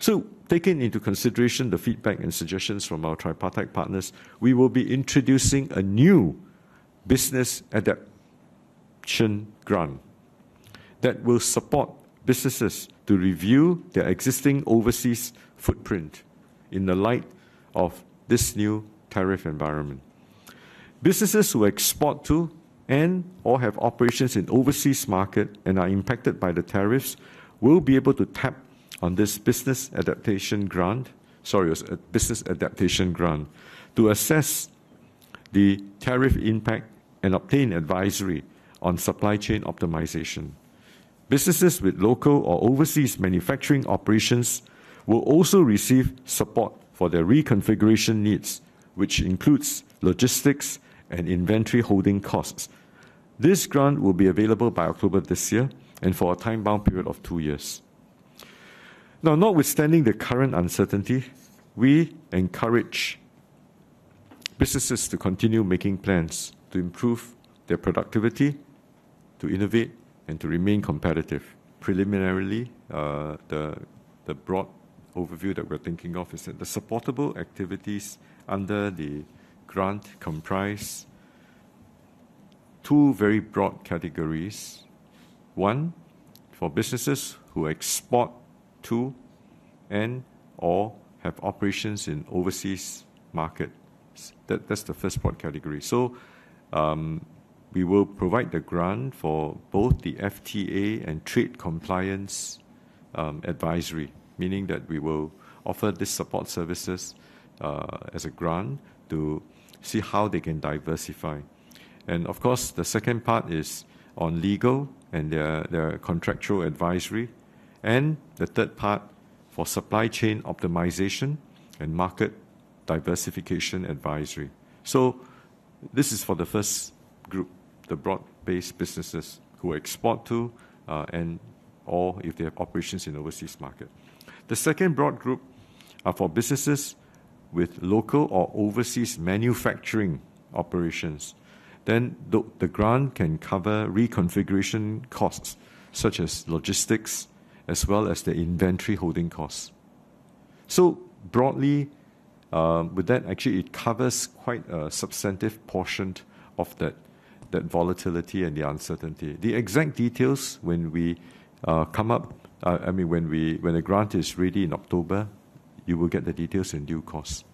So, taking into consideration the feedback and suggestions from our tripartite partners, we will be introducing a new Business Adaptation Grant that will support businesses to review their existing overseas footprint in the light of this new tariff environment. Businesses who export to and or have operations in overseas market and are impacted by the tariffs will be able to tap on this Business Adaptation Grant, Business Adaptation Grant, to assess the tariff impact and obtain advisory on supply chain optimization. Businesses with local or overseas manufacturing operations will also receive support for their reconfiguration needs, which includes logistics and inventory holding costs. This grant will be available by October this year and for a time-bound period of 2 years. Now, notwithstanding the current uncertainty, we encourage businesses to continue making plans to improve their productivity, to innovate, and to remain competitive. Preliminarily, the broad overview that we're thinking of is that the supportable activities under the grant comprise two very broad categories. One, for businesses who export to and or have operations in overseas markets. That's the first broad category. So we will provide the grant for both the FTA and trade compliance advisory, meaning that we will offer this support services as a grant to see how they can diversify. And of course, the second part is on legal and their contractual advisory. And the third part for supply chain optimization and market diversification advisory. So this is for the first group, the broad-based businesses who export to and or if they have operations in overseas market. The second broad group are for businesses with local or overseas manufacturing operations. Then the grant can cover reconfiguration costs such as logistics as well as the inventory holding costs. So broadly, with that, actually it covers quite a substantive portion of that volatility and the uncertainty. The exact details when we come up, when the grant is ready in October, you will get the details in due course.